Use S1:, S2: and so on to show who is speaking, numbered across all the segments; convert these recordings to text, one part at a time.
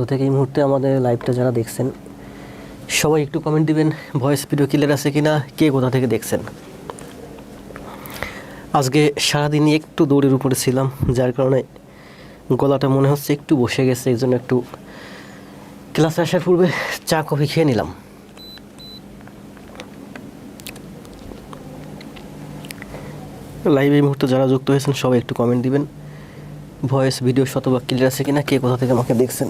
S1: তো থেকে এই মুহূর্তে আমাদের লাইভটা যারা দেখছেন সবাই একটু কমেন্ট দিবেন, ভয়েস ভিডিও ক্লিয়ার আছে কিনা, কে কোথা থেকে দেখছেন। আজকে সারাদিনই একটু দৌড়ের উপরে ছিলাম, যার কারণে গলাটা মনে হচ্ছে একটু বসে গেছে। এই জন্য একটু ক্লাসে আসার পূর্বে চা কফি খেয়ে নিলাম। লাইভ এই মুহূর্তে যারা যুক্ত হয়েছেন সবাই একটু কমেন্ট দিবেন, ভয়েস ভিডিও শতভাগ ক্লিয়ার আছে কিনা, কে কোথা থেকে আমাকে দেখছেন।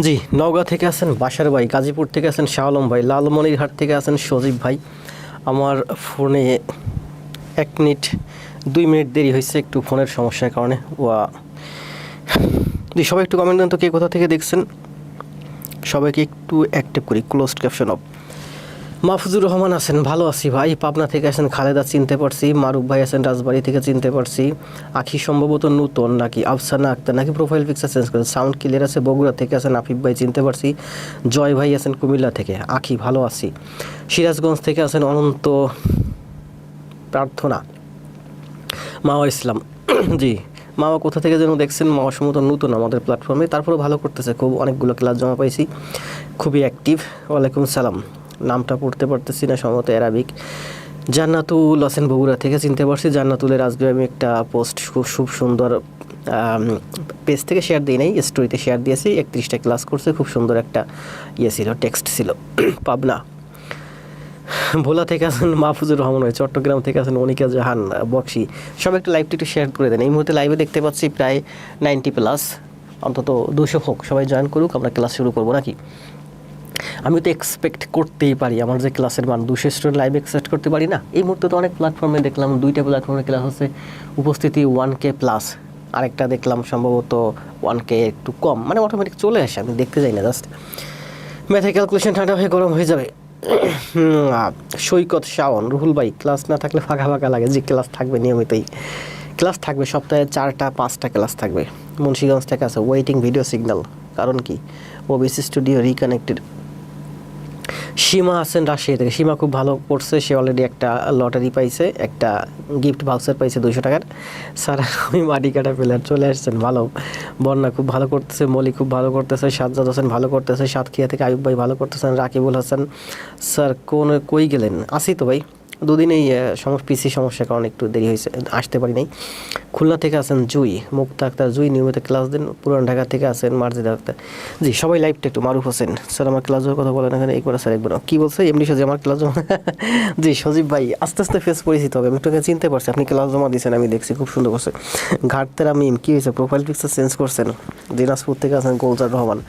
S1: জি, নওগাঁ থেকে আছেন বাসার ভাই, গাজীপুর থেকে আছেন শাহ আলম ভাই, লালমনিরহাট থেকে আছেন সজীব ভাই। আমার ফোনে 1 মিনিট 2 মিনিট দেরি হয়েছে একটু ফোনের সমস্যার কারণে। জি, সবাই একটু কমেন্ট দেন তো কে কোথা থেকে দেখছেন। সবাইকে একটু অ্যাক্টিভ করি, closed caption of. Mahfuzur Rahman আছেন, ভালো আছি ভাই। পাবনা থেকে আছেন খালেদা, চিনতে পারছি। মারুফ ভাই আছেন রাজবাড়ি থেকে, চিনতে পারছি। আখি সম্ভবত নতুন নাকি, আফসানা আক্তার নাকি প্রোফাইল পিকচার চেঞ্জ করেছে, সাউন্ড ক্লিয়ার আছে। বগুড়া থেকে আছেন আফিফ ভাই, চিনতে পারছি। জয় ভাই আছেন কুমিল্লা থেকে, আখি ভালো আছি। সিরাজগঞ্জ থেকে আছেন অনন্ত প্রার্থনা, মাওয়া ইসলাম। জি, মাওয়া কোথা থেকে যেন দেখছেন। মাওয়া সম্ভবত নতুন আমাদের প্ল্যাটফর্মে, তারপরেও ভালো করতেছে, খুব অনেকগুলো ক্লাস জমা পাইছি, খুবই অ্যাক্টিভ। ওয়ালাইকুম সালাম, নামটা পড়তে পারতেছি না, সম্ভবত অ্যারাবিক। জান্নাতুল আছেন বগুড়া থেকে, চিনতে পারছি। জান্নাতুলের আজকে আমি একটা পোস্ট খুব সুন্দর পেজ থেকে শেয়ার দিই নাই, স্টোরিতে শেয়ার দিয়েছি। 31টা ক্লাস করছে, খুব সুন্দর একটা ছিল, টেক্সট ছিল। পাবনা ভোলা থেকে আছেন মাহফুজুর রহমান, চট্টগ্রাম থেকে আছেন অনিকা জাহান বক্সি। সব একটা লাইভটা একটু শেয়ার করে দেন। এই মুহূর্তে লাইভে দেখতে পাচ্ছি প্রায় 90+, অন্তত 200 হোক, সবাই জয়েন করুক, আমরা ক্লাস শুরু করবো নাকি। আমি তো এক্সপেক্ট করতেই পারি আমার যে ক্লাসের মান 200 স্টুডেন্ট লাইভ এক্সপেক্ট করতে পারি না। এই মুহূর্তে তো অনেক প্ল্যাটফর্মে দেখলাম 2টা প্ল্যাটফর্মে ক্লাস হচ্ছে, উপস্থিতি 1K+, আরেকটা দেখলাম সম্ভবত 1K একটু কম, মানে অটোমেটিক চলে আসে, আমি দেখতে যাই না, জাস্ট ম্যাথে ক্যালকুলেশন ঠান্ডা হয়ে গরম হয়ে যাবে। সৈকত, শাওন, রুহুল ভাই, ক্লাস না থাকলে ফাঁকা ফাঁকা লাগে। যে ক্লাস থাকবে নিয়মিতই, ক্লাস থাকবে, সপ্তাহে 4টা-5টা ক্লাস থাকবে। মুন্সিগঞ্জ থেকে আছে ওয়েটিং ভিডিও সিগন্যাল, কারণ কি ওবিসি স্টুডিও রিকানেক্টেড। সীমা আছেন রাজশাহী থেকে, সীমা খুব ভালো পড়ছে, সে অলরেডি একটা লটারি পাইছে, একটা গিফট ভাউচার পাইছে 200 টাকার। স্যার আমি মাটি কাটা প্লেয়ার, চলে আসছেন, ভালো। বন্যা খুব ভালো করতেছে, মলি খুব ভালো করতেছে, সাজ্জাদ হোসেন ভালো করতেছে, সাতক্ষীরা থেকে আয়ুব ভাই ভালো করতেছেন, রাকিবুল হাসান। স্যার কই গেলেন? আসি তো ভাই, দুদিনেই পিসি সমস্যার কারণে একটু দেরি হয়েছে, আসতে পারি নাই। খুলনা থেকে আছেন জুই, মুক্তা আক্তার জুই, নিয়মিত ক্লাস দেন। পুরান ঢাকা থেকে আছেন মার্জিদা আক্তার। জি, সবাই লাইভটা একটু। মারুফ হোসেন, স্যার আমার ক্লাস কথা বলেন এখানে, একবার স্যার একবার কী বলছে এমনি সাজে আমার ক্লাস জমা। জি সজীব ভাই, আস্তে আস্তে ফেস পরিচিত হবে, আমি একটু চিনতে পারছি, আপনি ক্লাস জমা দিয়েছেন, আমি দেখছি, খুব সুন্দর করছে। ঘাটতেরা মিম, কী হয়েছে, প্রোফাইল পিকচার চেঞ্জ করছেন। দিনাজপুর থেকে আছেন গোলজার রহমান,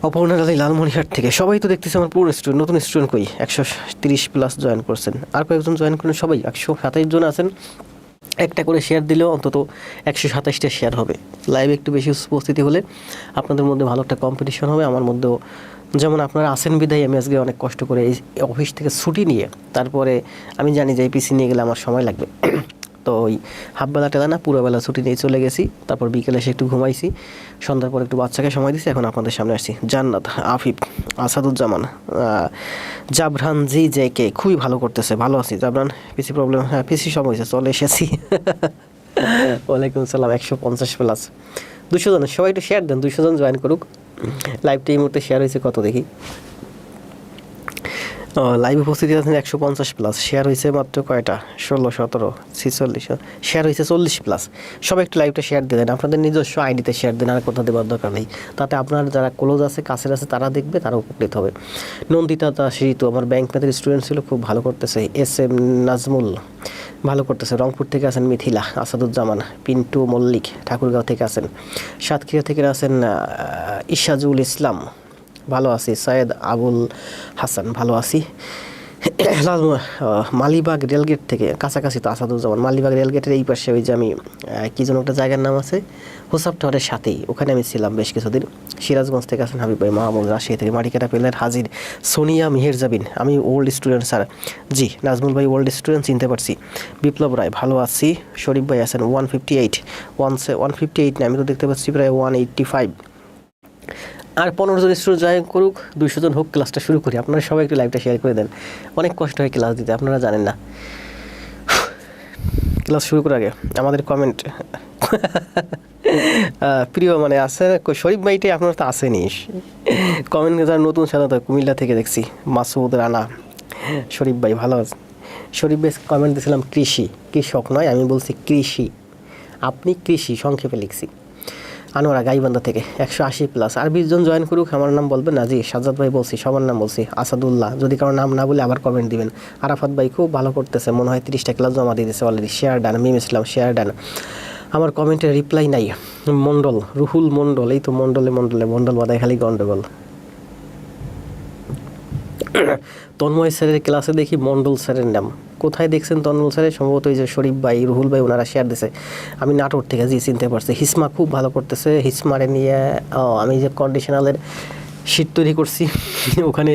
S1: অপর্ণা আলী লালমনিরহাট থেকে। সবাই তো দেখতেছি আমার পুরো স্টুডেন্ট, নতুন স্টুডেন্ট কই 130+ জয়েন করছেন, আর কয়েকজন জয়েন করেন, সবাই 127 জন আছেন। একটা করে শেয়ার দিলেও অন্তত 127টা শেয়ার হবে। লাইভে একটু বেশি উপস্থিতি হলে আপনাদের মধ্যে ভালো একটা কম্পিটিশন হবে, আমার মধ্যেও। যেমন আপনারা আসেন বিদায় আমি আজকে অনেক কষ্ট করে এই অফিস থেকে ছুটি নিয়ে, তারপরে আমি জানি যে এই পিসি নিয়ে গেলে আমার সময় লাগবে, তো ওই হাফবেলা টেলা না, পুরোবেলা ছুটি নিয়ে চলে গেছি। তারপর বিকেলে এসে একটু ঘুমাইছি, সন্ধ্যার পর একটু বাচ্চাকে সময় দিয়েছি, এখন আপনাদের সামনে আসছি। জান্নাত, আফিফ, আসাদুজ্জামান, জাবরান জি জে কে খুবই ভালো করতেছে, ভালো আছি। জাবরান পিসি প্রবলেম, হ্যাঁ পিসি সব হয়েছে, চলে এসেছি। ওয়ালাইকুম সালাম, 150+, 200 জন, সবাই একটু শেয়ার দেন, 200 জন জয়েন করুক। লাইভটা এই মুহূর্তে শেয়ার হয়েছে কত দেখি। লাইভ উপস্থিতি আছেন 150+, শেয়ার হয়েছে মাত্র কয়টা, 16, 17, 46, শেয়ার হয়েছে 40+। সবাই একটু লাইভটা শেয়ার দিয়ে দেন, আপনাদের নিজস্ব আইডিতে শেয়ার দেন, আর কোথাও দেওয়ার দরকার নেই। তাতে আপনার যারা ক্লোজ আছে, কাছের আছে, তারা দেখবে, তারা উপকৃত হবে। নন্দিতা দাস ঋতু আমার ব্যাংক ম্যাথের স্টুডেন্ট ছিল, খুব ভালো করতেছে। SM নাজমুল ভালো করতেছে। রংপুর থেকে আছেন মিথিলা, আসাদুজ্জামান, পিন্টু মল্লিক ঠাকুরগাঁও থেকে আছেন। সাতক্ষীরা থেকে আছেন ইশাজুল ইসলাম, ভালো আছি। সৈয়দ আবুল হাসান, ভালো আছি। মালিবাগ রেলগেট থেকে, কাছাকাছি তো আসাদুজ্জামান। মালিবাগ রেলগেটের এই পাশে ওই যে আমি কী যেন একটা জায়গার নাম আছে, হোসাব টাওয়ারের সাথেই, ওখানে আমি ছিলাম বেশ কিছুদিন। সিরাজগঞ্জ থেকে আছেন হাবিব ভাই, মাহমুদ রাজশাহী থেকে, মাটিকাটা পেলের হাজির। সোনিয়া মেহেরজাবিন, আমি ওল্ড স্টুডেন্ট স্যার। জি নাজমুল ভাই ওল্ড স্টুডেন্ট, চিনতে পারছি। বিপ্লব রায়, ভালো আছি। শরীফ ভাই আছেন 158 না, আমি তো দেখতে পাচ্ছি প্রায় 185। আর 15 জন স্টুডেন্ট জয়েন করুক, 200 জন হোক, ক্লাসটা শুরু করি। আপনারা সবাই একটু লাইভটা শেয়ার করে দেন, অনেক কষ্ট হয় ক্লাস দিতে, আপনারা জানেন না। ক্লাস শুরু করার আগে আমাদের কমেন্ট প্রিয় মানে আছে শরীফ ভাইটাই, আপনার তো আসেনি কমেন্ট। যারা নতুন সাধারণত কুমিল্লা থেকে দেখছি, মাসুদ রানা, শরীফ ভাই ভালো আছে। শরীফ ভাই কমেন্ট দিয়েছিলাম কৃষি, কৃষক নয়, আমি বলছি কৃষি, আপনি কৃষি সংক্ষেপে লিখছি। আনোয়ারা গাইবান্ধা থেকে 180+, আর 20 জন জয়েন করুক। আমার নাম বলবেন না জি, সাজ্জাদ ভাই বলছি, সবার নাম বলছি, আসাদুল্লাহ, যদি কারো নাম না বলে আবার কমেন্ট দিবেন। আরাফাত ভাই খুব ভালো করতেছে, মনে হয় 30টা ক্লাস জমা দিয়ে দিয়েছে অলরেডি। শেয়ার ডান, মিম ইসলাম শেয়ার ডান। আমার কমেন্টের রিপ্লাই নাই। মন্ডল, রুহুল মন্ডল, এই তো মন্ডল বাদায় খালি গন্ডগোল। তন্ময় স্যারের ক্লাসে দেখি মন্ডল স্যারের নাম, কোথায় দেখছেন তন্ময় স্যারের? সম্ভবত এই যে শরীফ ভাই, রুহুল ভাই, ওনারা শেয়ার দিছে। আমি নাটোর থেকে, জি চিনতে পারছি। হিসমা খুব ভালো করতেছে, হিসমারে নিয়ে আমি যে কন্ডিশনালের শীট তৈরি করছি ওখানে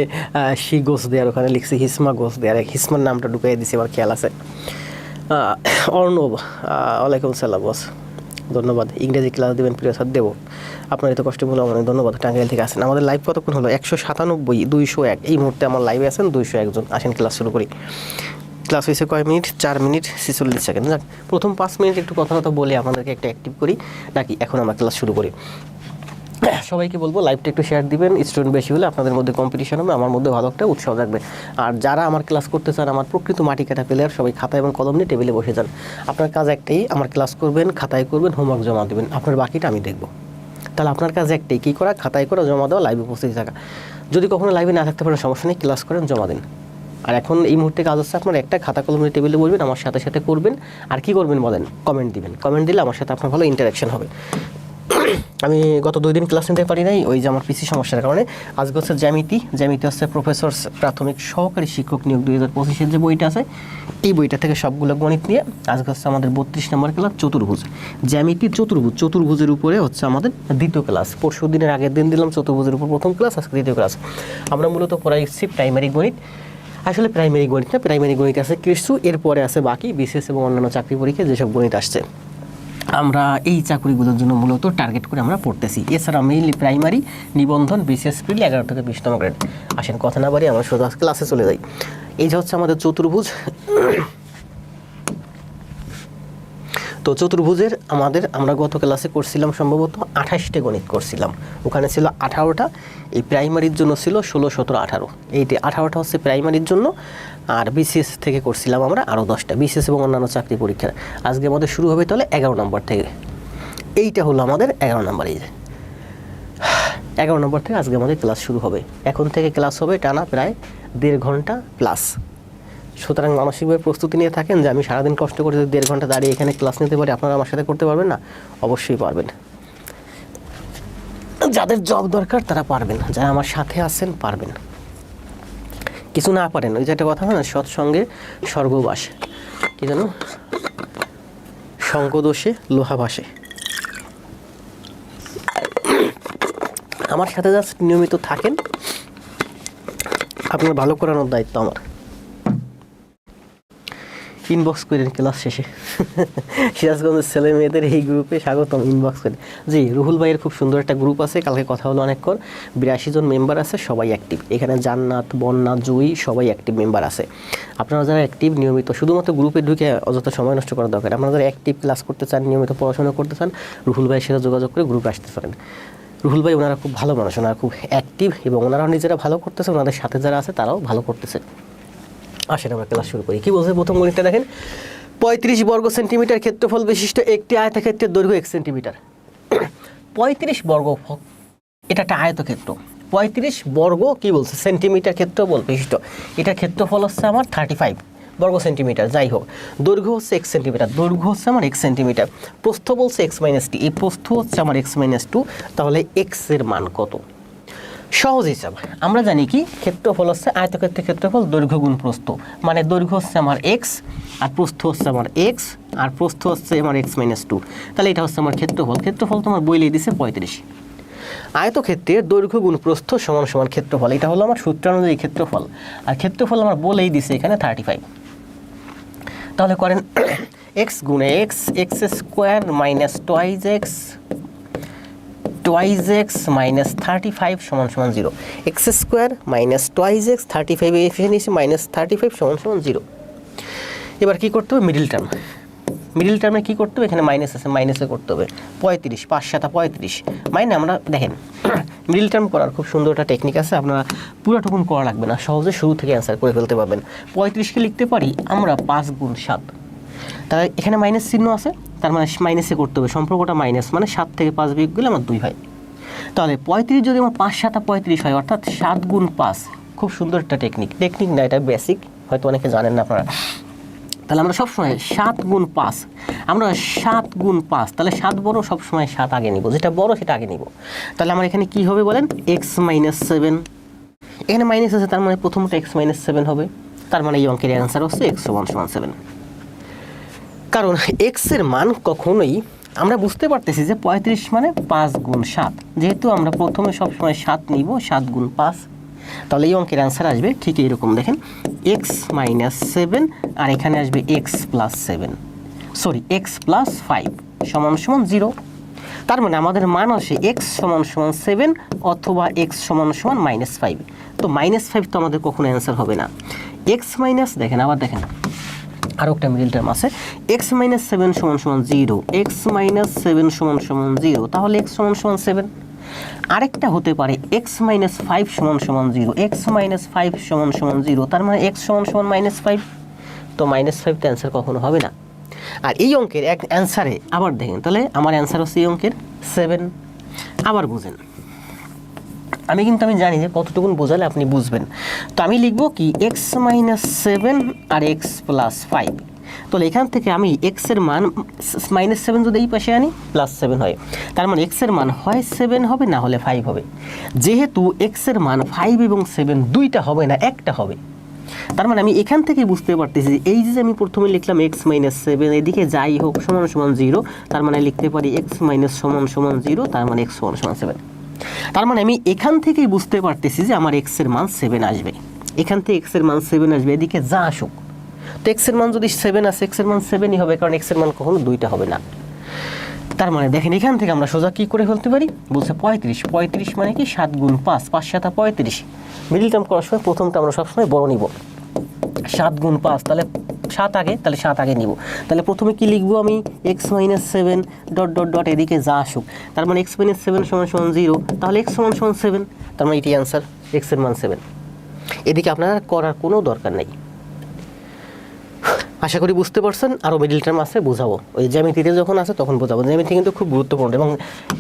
S1: শি গোস দেয়ার, ওখানে লিখছি হিসমা গোস দেয়ার, হিসমার নামটা ঢুকাই দিছি, আমার খেয়াল আছে। অর্ণব, ওয়ালাইকুম সালাম বস, ধন্যবাদ। ইংরেজি ক্লাস দেবেন প্রিয় স্যার? দেবো, আপনার এত কষ্ট বলে অনেক ধন্যবাদ। টাঙ্গাইল থেকে আসেন। আমাদের লাইভ কতক্ষণ হলো? 197, 201, এই মুহূর্তে আমার লাইভে আছেন 201 জন। আসেন ক্লাস শুরু করি। ক্লাস হয়েছে কয় মিনিট? 4 minute 46 second. যাক, প্রথম 5 মিনিট একটু কথা বলে আমাদেরকে একটা অ্যাক্টিভ করি নাকি, এখন আমরা ক্লাস শুরু করি। সবাইকে বলবো লাইভটা একটু শেয়ার দিবেন, স্টুডেন্ট বেশি হলে আপনাদের মধ্যে কম্পিটিশন হবে, আমার মধ্যে ভালো একটা উৎসাহ থাকবে। আর যারা আমার ক্লাস করতে চান, আমার প্রকৃত মাটি কাটা প্লেয়ার, সবাই খাতা এবং কলম নিয়ে টেবিলে বসে যান। আপনার কাজ একটাই, আমার ক্লাস করবেন, খাতায় করবেন, হোমওয়ার্ক জমা দেবেন, আপনার বাকিটা আমি দেখব। তাহলে আপনার কাজ একটাই, কী করা? খাতায় করা, জমা দেওয়া, লাইভে উপস্থিত থাকা। যদি কখনো লাইভে না থাকতে পারেন সমস্যা নেই, ক্লাস করেন, জমা দিন। আর এখন এই মুহূর্তে কাজ হচ্ছে আপনার একটা খাতা কলম নিয়ে টেবিলে বসবেন, আমার সাথে সাথে করবেন। আর কি করবেন বলেন? কমেন্ট দিবেন। কমেন্ট দিলে আমার সাথে আপনার ভালো ইন্টারাকশন হবে। আমি গত 2 দিন ক্লাস নিতে পারি নাই, ওই যে আমার পিসি সমস্যার কারণে। আজকে হচ্ছে জ্যামিতি হচ্ছে প্রফেসর প্রাথমিক সহকারী শিক্ষক নিয়োগ 2025-এর যে বইটা আছে, এই বইটা থেকে সবগুলো গণিত নিয়ে আজকে হচ্ছে আমাদের 32 নম্বর ক্লাস, চতুর্ভুজ। জ্যামিতি চতুর্ভুজের উপরে হচ্ছে আমাদের দ্বিতীয় ক্লাস। পরশু দিনের আগের দিন দিলাম চতুর্ভুজের উপর প্রথম ক্লাস, আজকে দ্বিতীয় ক্লাস। আমরা মূলত পড়াইছি প্রাইমারি গণিত। আসলে প্রাইমারি গণিত না, প্রাইমারি গণিত আছে কিছু, এরপরে আছে বাকি বিসিএস এবং অন্যান্য চাকরি পরীক্ষায় যেসব গণিত আসছে, আমরা এই চাকরিগুলোর জন্য মূলত টার্গেট করে আমরা পড়তেছি। এছাড়া মেইনলি প্রাইমারি, নিবন্ধন, বিসিএস প্রিলি 11 থেকে 20তম গ্রেড। আসেন কথা না বাড়ি, আমরা সোজা ক্লাসে চলে যাই। এই যে হচ্ছে আমাদের চতুর্ভুজ। তো চতুর্ভুজের আমরা গত ক্লাসে করছিলাম সম্ভবত 28টে গণিত করছিলাম, ওখানে ছিল 18টা। এই প্রাইমারির জন্য ছিল 16, 17, 18। এইটি 18টা হচ্ছে প্রাইমারির জন্য, আর বিসিএস থেকে করছিলাম আমরা আরও 10টা, বিসিএস এবং অন্যান্য চাকরি পরীক্ষার। আজকে আমাদের শুরু হবে তাহলে 11 নম্বর থেকে। এইটা হলো আমাদের 11 নম্বর। এই যে 11 নম্বর থেকে আজকে আমাদের ক্লাস শুরু হবে। এখন থেকে ক্লাস হবে টানা প্রায় 1.5 ঘন্টা প্লাস। সুতরাং মানসিকভাবে প্রস্তুতি নিয়ে থাকেন যে আমি সারাদিন কষ্ট করে যদি 1.5 ঘন্টা দাঁড়িয়ে এখানে ক্লাস নিতে পারি, আপনারা আমার সাথে করতে পারবেন না? অবশ্যই পারবেন। যাদের জব দরকার তারা পারবেন, যারা আমার সাথে আছেন পারবেন। কিছু না পারেন, ওই যে একটা কথা হয় না, সৎসঙ্গে স্বর্গবাস, কি জানো, সঙ্গদোষে লোহা ভাসে। আমার সাথে জাস্ট নিয়মিত থাকেন, আপনার ভালো করানোর দায়িত্ব আমার। ইনবক্স করেন ক্লাস শেষে। সিরাজগঞ্জের ছেলে মেয়েদের এই গ্রুপে স্বাগতম, ইনবক্স করেন। জি, রুহুল ভাইয়ের খুব সুন্দর একটা গ্রুপ আছে, কালকে কথা হলো অনেকক্ষণ। 82 জন মেম্বার আছে, সবাই অ্যাক্টিভ। এখানে জান্নাত, বন্যা, জুই সবাই অ্যাক্টিভ মেম্বার আছে। আপনারা যারা অ্যাক্টিভ নিয়মিত, শুধুমাত্র গ্রুপে ঢুকে অযথা সময় নষ্ট করার দরকার। আপনারা যারা অ্যাক্টিভ ক্লাস করতে চান, নিয়মিত পড়াশোনা করতে চান, রুহুল ভাইয়ের সাথে যোগাযোগ করে গ্রুপে আসতে পারেন। রুহুল ভাই ওনারা খুব ভালো মানুষ, ওনারা খুব অ্যাক্টিভ এবং ওনারাও নিজেরা ভালো করতেছে, ওনাদের সাথে যারা আছে তারাও ভালো করতেছে। আসেন আমরা ক্লাস শুরু করি। কী বলছে প্রথম গণিতটা দেখেন, 35 বর্গ সেন্টিমিটার ক্ষেত্রফল বিশিষ্ট একটি আয়তক্ষেত্রের দৈর্ঘ্য 1 সেন্টিমিটার। 35 বর্গ, এটা একটা আয়তক্ষেত্র। 35 বর্গ কি বলছে সেন্টিমিটার ক্ষেত্রফল বিশিষ্ট, এটার ক্ষেত্রফল হচ্ছে আমার 35 বর্গ সেন্টিমিটার। যাই হোক, দৈর্ঘ্য হচ্ছে 1 সেন্টিমিটার, দৈর্ঘ্য হচ্ছে আমার 1 সেন্টিমিটার। প্রস্থ বলছে x-t, এই প্রস্থ হচ্ছে আমার x-2। তাহলে x এর মান কত? সহজ হিসাব আমরা জানি কি, ক্ষেত্রফল হচ্ছে আয়তক্ষেত্রের ক্ষেত্রফল দৈর্ঘ্য গুণ প্রস্থ, মানে দৈর্ঘ্য হচ্ছে আমার x আর প্রস্থ হচ্ছে আমার x আর প্রস্থ হচ্ছে আমার x-2। তাহলে এটা হচ্ছে আমার ক্ষেত্রফল। ক্ষেত্রফল তোমার বইলেই দিছে 35। আয়তক্ষেত্রের দৈর্ঘ্য গুণ প্রস্থ সমান সমান ক্ষেত্রফল, এটা হলো আমার সূত্রানুযায়ী ক্ষেত্রফল। আর ক্ষেত্রফল আমার বলেই দিছে এখানে 35। তাহলে করেন x গুণে x, x² - 2x twice x minus 35 সমান সমান 0, x square minus twice x 35 efficient হিসেবে মাইনাস 35 সমান সমান 0। এবার কী করতে হবে, মিডিল টার্ম, মিডিল টার্মে কী করতে হবে, এখানে মাইনাস আছে, মাইনাসে করতে হবে 35, 5 7 35 মাইনে আমরা দেখেন মিডিল টার্ম করার খুব সুন্দর একটা টেকনিক আছে, আপনারা পুরোটুকুন করা লাগবে না, সহজে শুরু থেকে অ্যান্সার করে ফেলতে পারবেন। 35কে লিখতে পারি আমরা 5 গুণ 7, তাহলে এখানে মাইনাস চিহ্ন আছে, তার মানে মাইনাসে করতে হবে, সম্পর্কটা মাইনাস মানে 7 থেকে 5 বিয়োগ গেলে আমার 2 হয়। তাহলে 35 যদি আমার 5 7 35 হয়, অর্থাৎ 7 গুণ 5, খুব সুন্দর একটা টেকনিক, টেকনিক না এটা বেসিক, হয়তো অনেকে জানেন না আপনারা। তাহলে আমরা সবসময় 7 গুণ 5, আমরা 7 গুণ 5, তাহলে 7 বড়, সবসময় 7 আগে নিব, যেটা বড় সেটা আগে নিব। তাহলে আমার এখানে কি হবে বলেন, এক্স মাইনাস 7, এখানে মাইনাস আছে, তার মানে প্রথমটা এক্স মাইনাস 7 হবে, তার মানে এই অঙ্কের অ্যান্সার হচ্ছে এক্স সমান সমান 7। কারণ এক্সের মান কখনোই আমরা বুঝতে পারতেছি যে 35 মানে 5 গুণ 7, যেহেতু আমরা প্রথমে সবসময় 7 নিব, 7 গুণ 5, তাহলে এই অঙ্কের অ্যান্সার আসবে ঠিক এইরকম, দেখেন এক্স মাইনাস 7 আর এখানে আসবে x plus 7, sorry x plus 5 সমান সমান 0। তার মানে আমাদের মান আসে এক্স সমান সমান 7 অথবা এক্স সমান সমান -5। তো -5 তো আমাদের কখনো অ্যান্সার হবে না। এক্স মাইনাস, দেখেন আবার দেখেন আরও একটা মিডিল টার্ম আছে, এক্স মাইনাস 7 সমান সমান 0, এক্স মাইনাস 7 সমান সমান 0, তাহলে এক্স সমান সমান 7। আরেকটা হতে পারে এক্স মাইনাস 5 সমান সমান 0, এক্স মাইনাস 5 সমান সমান 0, তার মানে এক্স সমান সমান -5, তো -5 তো অ্যান্সার কখনো হবে না। আর এই অঙ্কের এক অ্যান্সারে আবার দেখেন, তাহলে আমার অ্যান্সার হচ্ছে এই অঙ্কের 7। আবার বুঝেন, আমি জানি যে কতটুকুন বোঝালে আপনি বুঝবেন। তো আমি লিখব কি এক্স মাইনাস 7 আর এক্স প্লাস 5, তাহলে এখান থেকে আমি এক্সের মান -7 যদি এই পাশে আনি +7 হয়, তার মানে এক্সের মান হয় 7 হবে, না হলে 5 হবে। যেহেতু এক্সের মান 5 এবং 7 দুইটা হবে না, একটা হবে, তার মানে আমি এখান থেকে বুঝতে পারতেছি এই যে আমি প্রথমে লিখলাম এক্স মাইনাস 7, এদিকে যাই হোক সমান সমান 0, তার মানে লিখতে পারি এক্স মাইনাস সমান সমান 0, তার মানে এক্স সমান সমান 7। তার মানে আমি এখান থেকেই বুঝতে পারতেছি যে আমার এক্সের মান 7 আসবে, এখান থেকে এক্সের মান 7 আসবে, এদিকে যা আসুক। তো এক্সের মান যদি 7 আসে, এক্সের মান 7ই হবে, কারণ এক্সের মান কখনো দুইটা হবে না। তার মানে দেখেন এখান থেকে আমরা সোজা কী করে ফেলতে পারি, বলছে 35 মানে কি 7 গুণ 5, 5 7 35। মিডিল টার্ম করার সময় প্রথমটা আমরা সবসময় বড় নিব, 7 গুণ 5, তাহলে 7 আগে, তাহলে 7 আগে নিব। তাহলে প্রথমে কি লিখবো আমি, x minus 7 dot dot dot, এদিকে যা আসুক, তার মানে এক্স মাইনাস 7 সমান সমান 0, তাহলে এক্স সমান সমান 7, তার মানে এটি অ্যান্সার, এক্সের মান 7। এদিকে আপনার করার কোনো দরকার নেই। আশা করি বুঝতে পারছেন। আরও মিডিল টার্ম আছে, বোঝাবো, ওই জ্যামিতিতে যখন আছে তখন বোঝাবো। জ্যামিতি কিন্তু খুব গুরুত্বপূর্ণ, এবং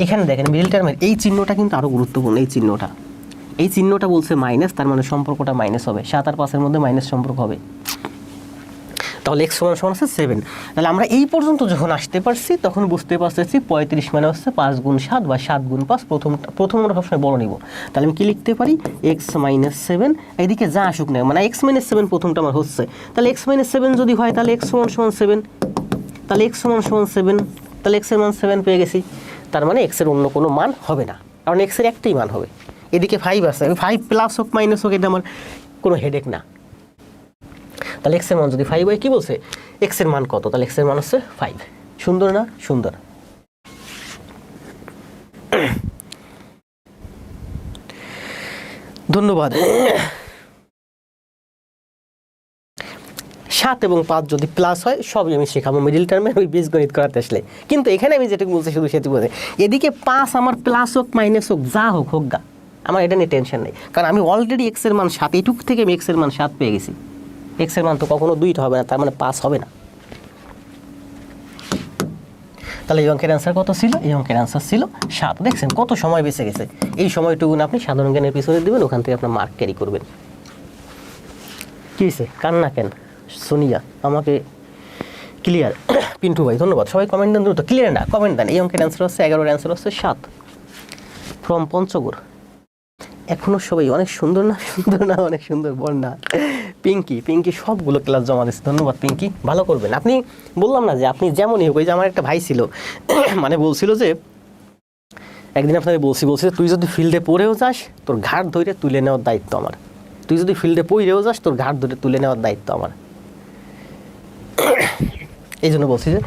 S1: এখানে দেখেন মিডিল টার্মের এই চিহ্নটা কিন্তু আরও গুরুত্বপূর্ণ। এই চিহ্নটা বলছে মাইনাস, তার মানে সম্পর্কটা মাইনাস হবে, 7 আর 5 এর মধ্যে মাইনাস সম্পর্ক হবে, তাহলে এক্স সমান সমান আছে 7। তাহলে আমরা এই পর্যন্ত যখন আসতে পারছি তখন বুঝতে পারতেছি 35 মানে হচ্ছে 5 গুণ 7 বা 7 গুণ 5, প্রথম আমরা সবসময় বড় নিব। তাহলে আমি কি লিখতে পারি, এক্স মাইনাস 7, এদিকে যা আসুক না, মানে এক্স মাইনাস 7 প্রথমটা আমার হচ্ছে, তাহলে এক্স মাইনাস 7 যদি হয় তাহলে এক্স সমান সমান 7, তাহলে এক্স সমান সমান 7, তাহলে এক্সের মান 7 পেয়ে গেছি। তার মানে এক্সের অন্য কোনো মান হবে না, কারণ এক্সের একটাই মান হবে। এদিকে 5 আছে, 5 প্লাস হোক মাইনাস হোক, এটা আমার কোনো হেডেক না। তাহলে এক্সের মান যদি 5 হয়, কী বলছে এক্সের মান কত, তাহলে এক্সের মান হচ্ছে 5। সুন্দর না, সুন্দর। ধন্যবাদ। 7 এবং 5 যদি প্লাস হয় সবই আমি শেখাবো মিডিল টার্মে, ওই বীজগণিত করাতে আসলে। কিন্তু এখানে আমি যেটুকু বলছি শুধু সেটুকু বলছি, এদিকে 5 আমার প্লাস হোক মাইনাস হোক, যা হোক হোক গা, আমার এটা নিয়ে টেনশন নেই, কারণ আমি অলরেডি এক্সের মান 7, এইটুক থেকে আমি এক্সের মান 7 পেয়ে গেছি। এক্সের মান তো কখনো 2টা হবে না, তার মানে 5 হবে না। তাহলে এই অঙ্কের অ্যান্সার কত ছিল, এই অঙ্কের অ্যান্সার ছিল 7। দেখছেন কত সময় বেঁচে গেছে, এই সময়টুকু আপনি সাধারণ জ্ঞানের পিছনে দেবেন, ওখান থেকে আপনার মার্ক ক্যারি করবেন। কী হয়েছে, কান্না কেন সোনিয়া, আমাকে ক্লিয়ার? পিন্টু ভাই ধন্যবাদ, সবাই কমেন্ট দেন দ্রুত, ক্লিয়ার না কমেন্ট দেন। এই অঙ্কের অ্যান্সার হচ্ছে 11, অ্যান্সার হচ্ছে 7 ফ্রম পঞ্চগড়। এখনও সবাই অনেক সুন্দর না, সুন্দর না, অনেক সুন্দর বল না। পিঙ্কি সবগুলো ক্লাস জমা দিচ্ছে, ধন্যবাদ পিঙ্কি, ভালো করবেন। আপনি বললাম না যে আপনি যেমনই হোক, ওই যে আমার একটা ভাই ছিল, মানে বলছিল যে একদিন আপনাকে বলছি তুই যদি ফিল্ডে পড়েও যাস তোর ঘাট ধরে তুলে নেওয়ার দায়িত্ব আমার, তুই যদি ফিল্ডে পড়েও যাস তোর ঘাট ধরে তুলে নেওয়ার দায়িত্ব আমার। এই জন্য বলছি যে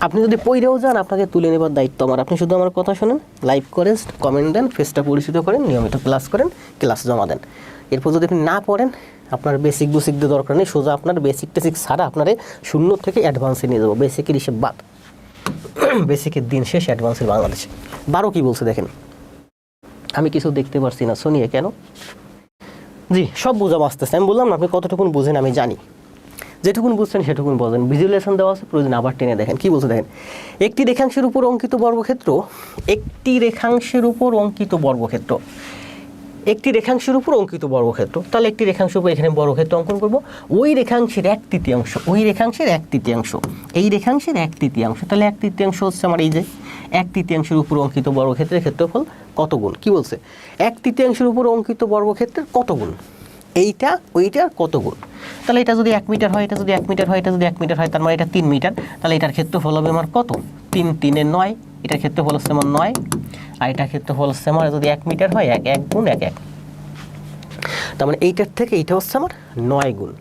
S1: আপনি যদি পইরেও যান আপনাকে তুলে নেবার দায়িত্ব আমার। আপনি শুধু আমার কথা শোনেন, লাইক করেন, কমেন্ট দেন, ফেসটা পরিচিত করেন, নিয়মিত ক্লাস করেন, ক্লাস জমা দেন। এরপর যদি আপনি না পড়েন, আপনার বেসিক বুসিকদের দরকার নেই, সোজা আপনার বেসিক টেসিক ছাড়া আপনার 0 থেকে অ্যাডভান্সে নিয়ে যাবো। বেসিকের হিসেব বাদ, বেসিকের দিন শেষ, অ্যাডভান্সের বাংলাদেশে। 12 কি বলছে দেখেন, আমি কিছু দেখতে পারছি না সোনিয়া কেন? জি সব বোঝা আসতেছে, আমি বললাম না আপনি কতটুকুন বুঝেন আমি জানি, যেটুকুন বুঝছেন সেটুকুন বলেন। ভিজুয়ালাইজেশন দেওয়া আছে, প্রয়োজন আবার টেনে দেখেন। কি বলছে দেখেন, একটি রেখাংশের উপর অঙ্কিত বর্গক্ষেত্র, একটি রেখাংশের উপর অঙ্কিত বর্গক্ষেত্র, একটি রেখাংশের উপর অঙ্কিত বর্গক্ষেত্র। তাহলে একটি রেখাংশের উপর এখানে বর্গক্ষেত্র অঙ্কন করব, ওই রেখাংশের 1/3, ওই রেখাংশের 1/3, এই রেখাংশের 1/3। তাহলে 1/3 হচ্ছে আমার এই যে 1/3 উপর অঙ্কিত বর্গক্ষেত্রের ক্ষেত্রফল কত গুণ? কি বলছে, 1/3 উপর অঙ্কিত বর্গক্ষেত্রের কত গুণ, এইটা ওইটার কত গুণ। তাহলে এটা যদি 1 মিটার হয়, এটা যদি 1 মিটার হয়, এটা যদি 1 মিটার হয়, তার মানে এটা 3 মিটার। তাহলে এটার ক্ষেত্রফল হবে আমার কত? 3 3 9। এটার ক্ষেত্রফল হচ্ছে আমার 9, আর এটার ক্ষেত্রফল হচ্ছে আমার যদি 1 মিটার হয় 1 1 গুণ 1 1। তার মানে এইটার থেকে এইটা হচ্ছে আমার 9 গুণ।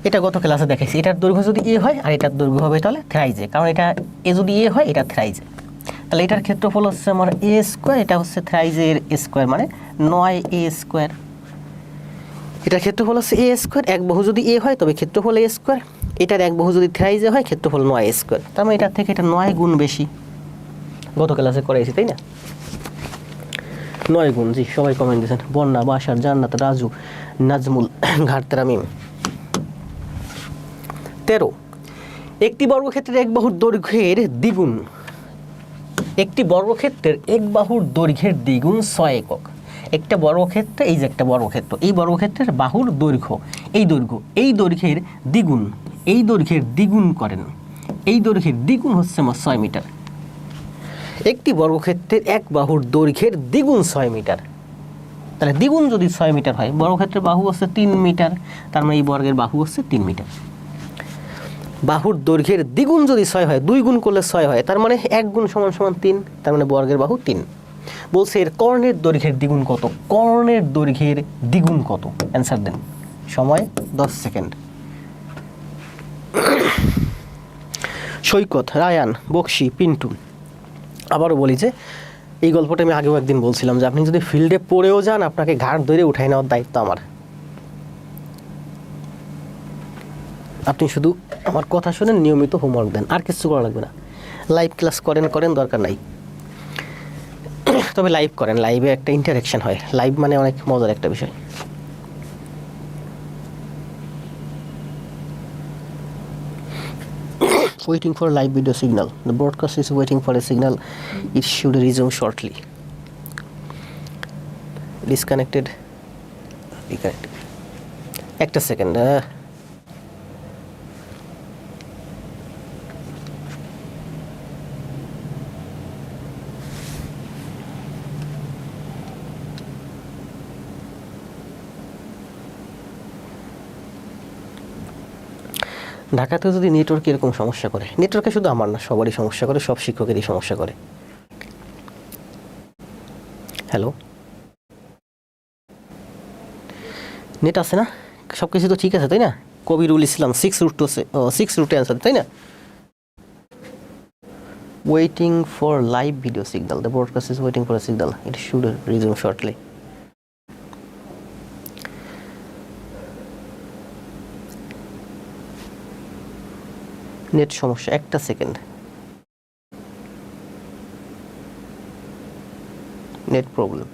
S1: এটা গত ক্লাসে দেখাইছি। এটার দৈর্ঘ্য যদি এ হয় আর এটার দৈর্ঘ্য হবে তাহলে থ্রাইজে, কারণ এটা এ যদি এ হয় এটা থ্রাইজে। তাহলে এটার ক্ষেত্রফল হচ্ছে আমার এ স্কোয়ার, এটা হচ্ছে থ্রাইজের স্কোয়ার, মানে 9a স্কোয়ার। এটার ক্ষেত্রফল হচ্ছে এ স্কোয়ার, এক বাহু যদি এ হয় তবে ক্ষেত্রফল এ স্কোয়ার, এটার এক বাহু যদি থ্রাইজে হয় ক্ষেত্রফল 9a স্কোয়ার। তার মানে এটার থেকে এটা 9 গুণ বেশি। গত ক্লাসে করাইছি তাই না? 9 গুণ। জি সবাই কমেন্ট দিয়েছেন, বন্যা, বাসার, জান্নাত, রাজু, নাজমুল, ঘাটতেরা মিম। 13, একটি বর্গক্ষেত্রের এক বাহুর দৈর্ঘ্যের দ্বিগুণ, একটি বর্গক্ষেত্রের এক বাহুর দৈর্ঘ্যের দ্বিগুণ 6 একক। একটা বর্গক্ষেত্রে, এই যে একটা বর্গক্ষেত্র, এই বর্গক্ষেত্রের বাহুর দৈর্ঘ্য, এই দৈর্ঘ্য, এই দৈর্ঘ্যের দ্বিগুণ, এই দৈর্ঘ্যের দ্বিগুণ করেন, এই দৈর্ঘ্যের দ্বিগুণ হচ্ছে আমার 6 মিটার। একটি বর্গক্ষেত্রের এক বাহুর দৈর্ঘ্যের দ্বিগুণ 6 মিটার। তাহলে দ্বিগুণ যদি 6 মিটার হয়, বর্গক্ষেত্রের বাহু হচ্ছে 3 মিটার, তার মানে এই বর্গের বাহু হচ্ছে 3 মিটার। বাহুর দৈর্ঘ্যের দ্বিগুণ যদি 6 হয়, 2 গুণ করলে 6 হয়, তার মানে 1 গুণ সমান সমান 3, তার মানে বর্গের বাহু 3। বলছে এর কর্ণের দৈর্ঘ্যের দ্বিগুণ কত? কর্ণের দৈর্ঘ্যের দ্বিগুণ কত? অ্যান্সার দেন, সময় 10 সেকেন্ড। সৈকত, রায়ান, বক্সি, পিন্টু। আবারও বলি যে এই গল্পটা আমি আগেও একদিন বলছিলাম যে আপনি যদি ফিল্ডে পড়েও যান আপনাকে ঘাট ধরে উঠাই নেওয়ার দায়িত্ব আমার। আপনি শুধু আমার কথা শুনেন, নিয়মিত হোমওয়ার্ক দেন, আর কিছু করা লাগবে না। লাইভ ক্লাস করেন করেন, দরকার নাই, তবে লাইভ করেন, লাইভে একটা ইন্টারেকশন হয়, লাইভ মানে অনেক মজার একটা বিষয়। Waiting for live video signal. The broadcast is waiting for a signal. It should resume shortly. Disconnected. Reconnected. একটা সেকেন্ড। ঢাকাতে যদি নেটওয়ার্ক এরকম সমস্যা করে, নেটওয়ার্কে শুধু আমার না সবারই সমস্যা করে, সব শিক্ষকেরই সমস্যা করে। হ্যালো, নেট আছে না? সব কিছু তো ঠিক আছে তাই না? কবিরুল ইসলাম 6 রুটে অ্যান্সার, তাই না? Waiting for live video signal, the broadcast is waiting for a signal, it should resume shortly. Net সমস্যা, একটা second, net problem.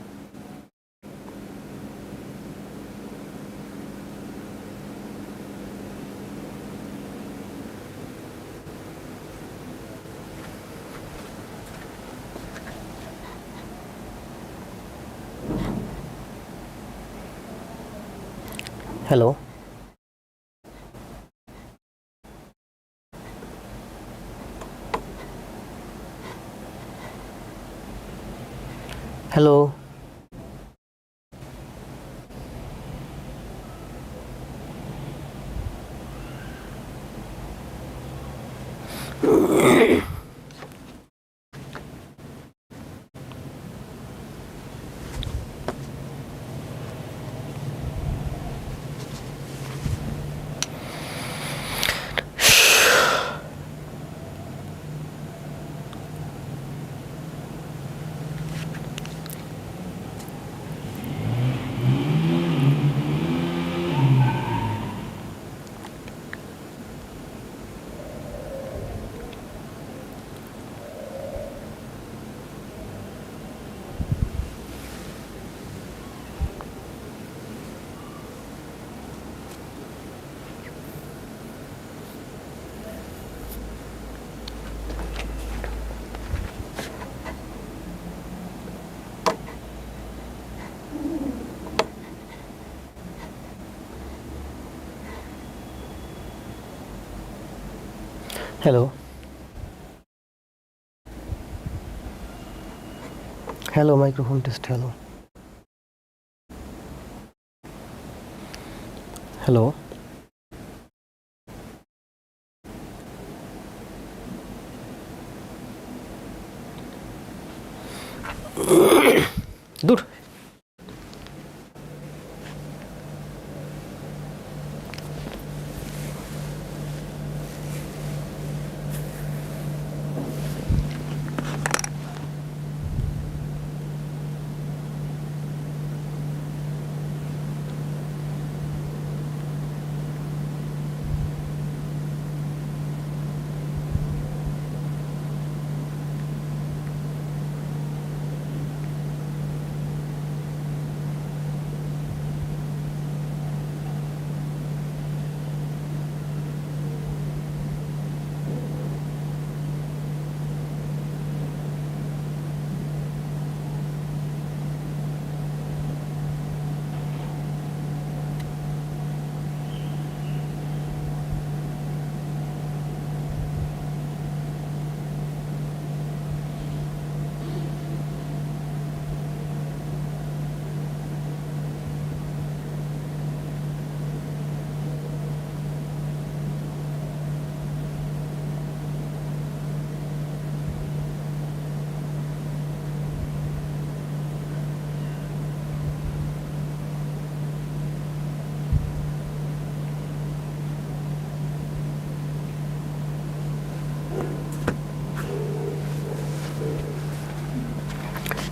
S1: Hello, hello, hello, hello, microphone test. Hello, hello, দূর।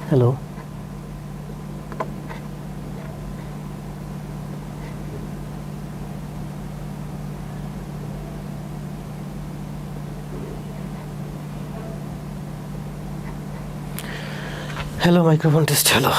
S1: Hello, hello, microphone test. Hello.